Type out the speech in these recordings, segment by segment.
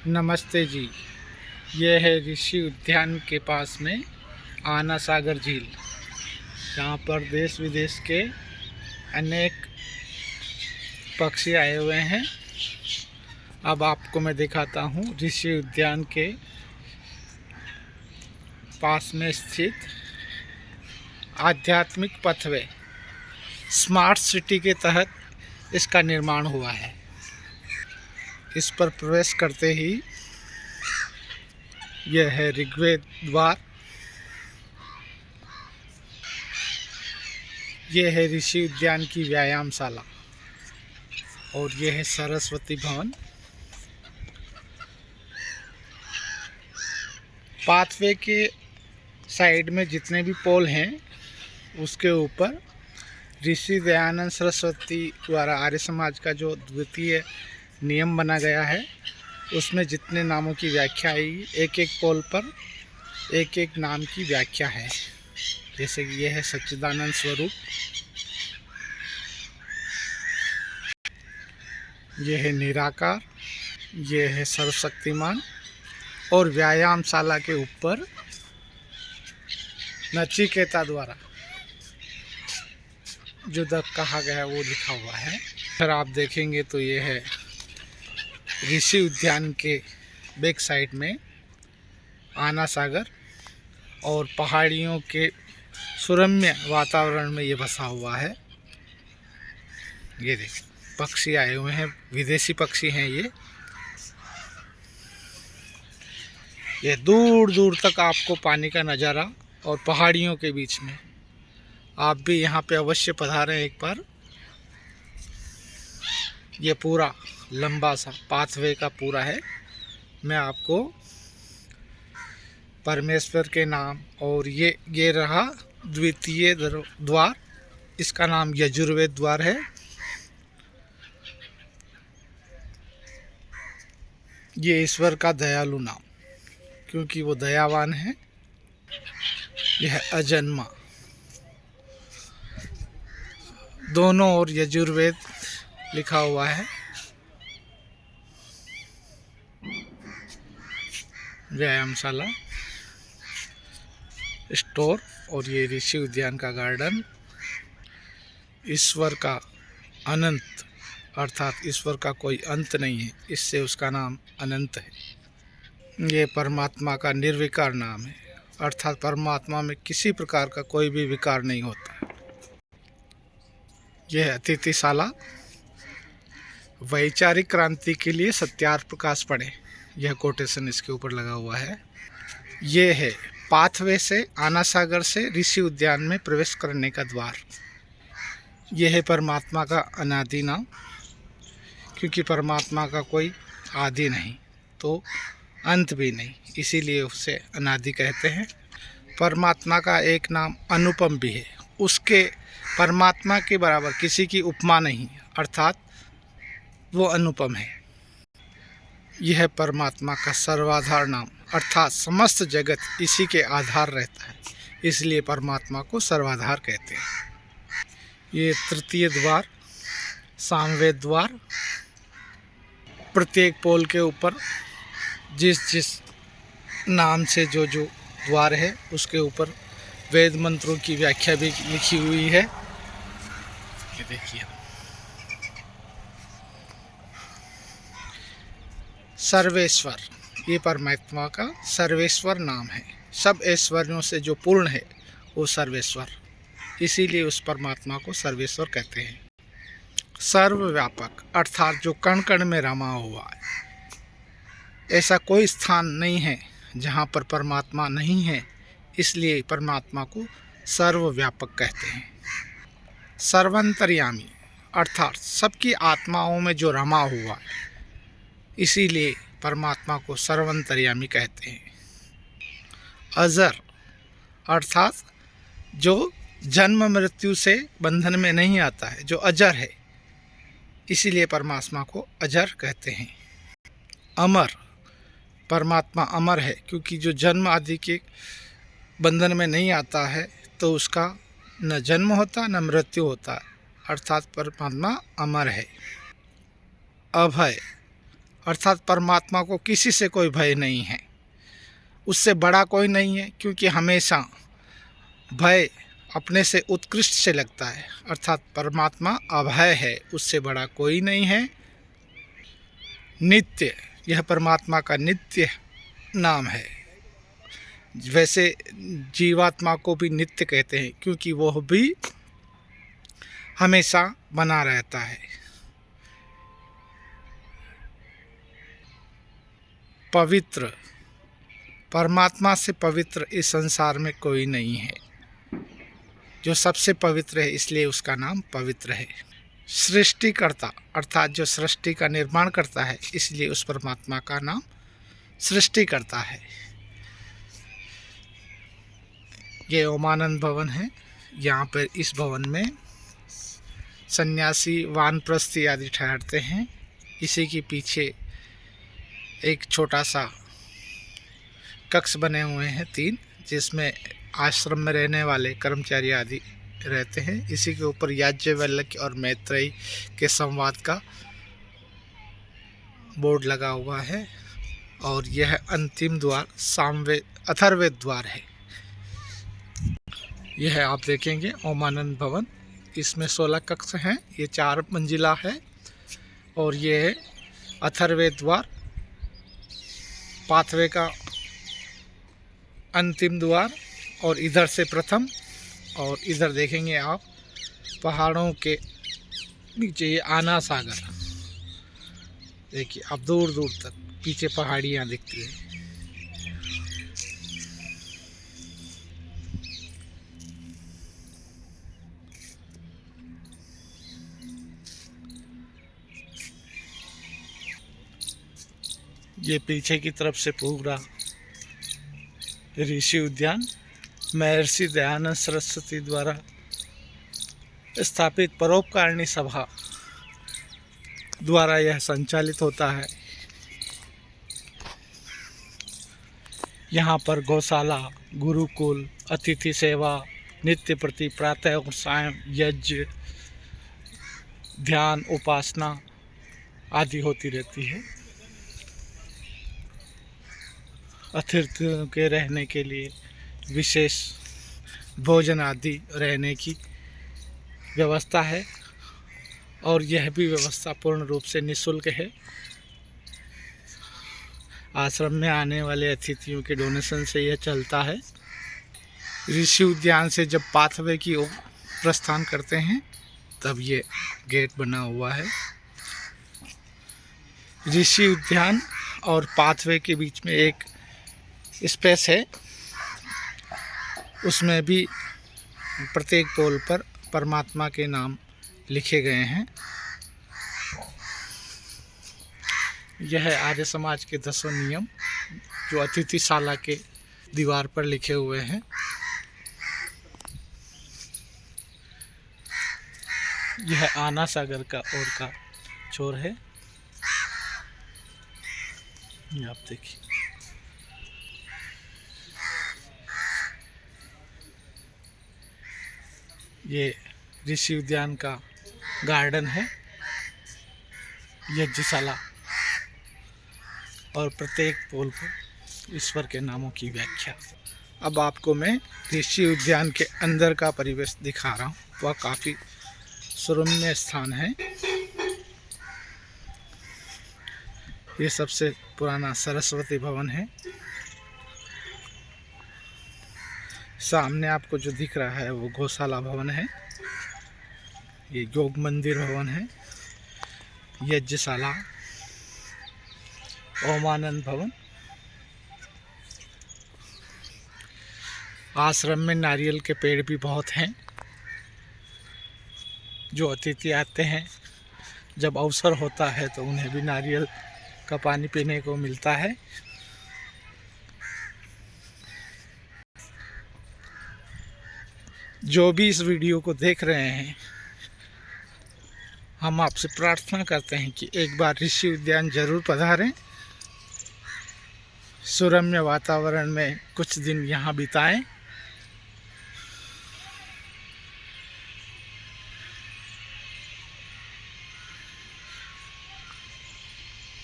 नमस्ते जी। ये है ऋषि उद्यान के पास में आना सागर झील, जहाँ पर देश विदेश के अनेक पक्षी आए हुए हैं। अब आपको मैं दिखाता हूँ ऋषि उद्यान के पास में स्थित आध्यात्मिक पथवे स्मार्ट सिटी के तहत इसका निर्माण हुआ है। इस पर प्रवेश करते ही यह है ऋग्वेद द्वार, यह है ऋषि उद्यान की व्यायामशाला और यह है सरस्वती भवन। पाथवे के साइड में जितने भी पोल हैं उसके ऊपर ऋषि दयानंद सरस्वती द्वारा आर्य समाज का जो द्वितीय नियम बना गया है, उसमें जितने नामों की व्याख्या आई, एक एक पोल पर एक एक नाम की व्याख्या है। जैसे कि यह है सच्चिदानंद स्वरूप, यह है निराकार, यह है सर्वशक्तिमान और व्यायामशाला के ऊपर नचिकेता द्वारा जो कहा गया है वो लिखा हुआ है। अगर आप देखेंगे तो ये है ऋषि उद्यान के बैक साइड में आना सागर और पहाड़ियों के सुरम्य वातावरण में ये बसा हुआ है। ये देखिए पक्षी आए हुए हैं, विदेशी पक्षी हैं ये दूर दूर तक आपको पानी का नज़ारा और पहाड़ियों के बीच में। आप भी यहाँ पे अवश्य पधारें एक बार। ये पूरा लंबा सा पाथवे का पूरा है। मैं आपको परमेश्वर के नाम और ये रहा द्वितीय द्वार, इसका नाम यजुर्वेद द्वार है। ये ईश्वर का दयालु नाम, क्योंकि वो दयावान है। यह अजन्मा, दोनों ओर यजुर्वेद लिखा हुआ है। व्यायामशाला, स्टोर और ये ऋषि उद्यान का गार्डन। ईश्वर का अनंत, अर्थात ईश्वर का कोई अंत नहीं है, इससे उसका नाम अनंत है। ये परमात्मा का निर्विकार नाम है, अर्थात परमात्मा में किसी प्रकार का कोई भी विकार नहीं होता। यह अतिथिशाला, वैचारिक क्रांति के लिए सत्यार्थ प्रकाश पढ़े, यह कोटेशन इसके ऊपर लगा हुआ है। यह है पाथवे से आना सागर से ऋषि उद्यान में प्रवेश करने का द्वार। यह है परमात्मा का अनादि नाम, क्योंकि परमात्मा का कोई आदि नहीं तो अंत भी नहीं, इसीलिए उसे अनादि कहते हैं। परमात्मा का एक नाम अनुपम भी है, उसके परमात्मा के बराबर किसी की उपमा नहीं, अर्थात वो अनुपम है। यह परमात्मा का सर्वाधार नाम, अर्थात समस्त जगत इसी के आधार रहता है, इसलिए परमात्मा को सर्वाधार कहते हैं। ये तृतीय द्वार, सामवेद द्वार। प्रत्येक पोल के ऊपर जिस नाम से जो द्वार है उसके ऊपर वेद मंत्रों की व्याख्या भी लिखी हुई है। ये देखिए सर्वेश्वर, ये परमात्मा का सर्वेश्वर नाम है। सब ऐश्वर्यों से जो पूर्ण है वो सर्वेश्वर, इसीलिए उस परमात्मा को सर्वेश्वर कहते हैं। सर्वव्यापक, अर्थात जो कण कण में रमा हुआ है, ऐसा कोई स्थान नहीं है जहाँ पर परमात्मा नहीं है, इसलिए परमात्मा को सर्वव्यापक कहते हैं। सर्वांतर्यामी, अर्थात सबकी आत्माओं में जो रमा हुआ है, इसीलिए परमात्मा को सर्वांतर्यामी कहते हैं। अजर, अर्थात जो जन्म मृत्यु से बंधन में नहीं आता है, जो अजर है, इसीलिए परमात्मा को अजर कहते हैं। अमर, परमात्मा अमर है, क्योंकि जो जन्म आदि के बंधन में नहीं आता है तो उसका न जन्म होता न मृत्यु होता, अर्थात परमात्मा अमर है। अभय, अर्थात परमात्मा को किसी से कोई भय नहीं है, उससे बड़ा कोई नहीं है, क्योंकि हमेशा भय अपने से उत्कृष्ट से लगता है। अर्थात परमात्मा अभय है, उससे बड़ा कोई नहीं है। नित्य, यह परमात्मा का नित्य नाम है। वैसे जीवात्मा को भी नित्य कहते हैं, क्योंकि वह भी हमेशा बना रहता है। पवित्र, परमात्मा से पवित्र इस संसार में कोई नहीं है, जो सबसे पवित्र है, इसलिए उसका नाम पवित्र है। सृष्टिकर्ता, अर्थात जो सृष्टि का निर्माण करता है, इसलिए उस परमात्मा का नाम सृष्टिकर्ता है। ये ओमानंद भवन है। यहाँ पर इस भवन में सन्यासी, वानप्रस्थी आदि ठहरते हैं। इसी के पीछे एक छोटा सा कक्ष बने हुए हैं 3, जिसमें आश्रम में रहने वाले कर्मचारी आदि रहते हैं। इसी के ऊपर याज्ञवल्क्य और मैत्रेयी के संवाद का बोर्ड लगा हुआ है। और यह अंतिम द्वार सामवेद अथर्ववेद द्वार है। यह आप देखेंगे ओमानंद भवन, इसमें 16 कक्ष हैं। ये 4 मंजिला है। और ये है अथर्ववेद द्वार, पाथवे का अंतिम द्वार, और इधर से प्रथम। और इधर देखेंगे आप पहाड़ों के नीचे ये आना सागर, देखिए अब दूर दूर तक पीछे पहाड़ियाँ दिखती हैं। ये पीछे की तरफ से पूरा ऋषि उद्यान महर्षि दयानंद सरस्वती द्वारा स्थापित परोपकारिणी सभा द्वारा यह संचालित होता है। यहाँ पर गौशाला, गुरुकुल, अतिथि सेवा, नित्य प्रति प्रातः और सायं यज्ञ, ध्यान, उपासना आदि होती रहती है। अतिथियों के रहने के लिए विशेष भोजन आदि रहने की व्यवस्था है। और यह भी व्यवस्था पूर्ण रूप से निःशुल्क है। आश्रम में आने वाले अतिथियों के डोनेशन से यह चलता है। ऋषि उद्यान से जब पाथवे की ओर प्रस्थान करते हैं, तब ये गेट बना हुआ है। ऋषि उद्यान और पाथवे के बीच में एक स्पेस है, उसमें भी प्रत्येक पोल पर परमात्मा के नाम लिखे गए हैं। यह है आर्य समाज के 10 नियम, जो अतिथिशाला के दीवार पर लिखे हुए हैं। यह आना सागर का ओर का छोर है। ये आप देखिए, ये ऋषि उद्यान का गार्डन है, यज्ञशाला, और प्रत्येक पोल पर ईश्वर के नामों की व्याख्या। अब आपको मैं ऋषि उद्यान के अंदर का परिवेश दिखा रहा हूँ। वह काफ़ी सुरम्य स्थान है। ये सबसे पुराना सरस्वती भवन है। सामने आपको जो दिख रहा है वो गौशाला भवन है। ये योग मंदिर भवन है, यज्ञशाला, ओमानंद भवन। आश्रम में नारियल के पेड़ भी बहुत हैं। जो अतिथि आते हैं, जब अवसर होता है तो उन्हें भी नारियल का पानी पीने को मिलता है। जो भी इस वीडियो को देख रहे हैं, हम आपसे प्रार्थना करते हैं कि एक बार ऋषि उद्यान जरूर पधारें। सुरम्य वातावरण में कुछ दिन यहाँ बिताएं।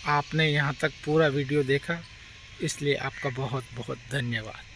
आपने यहाँ तक पूरा वीडियो देखा, इसलिए आपका बहुत बहुत धन्यवाद।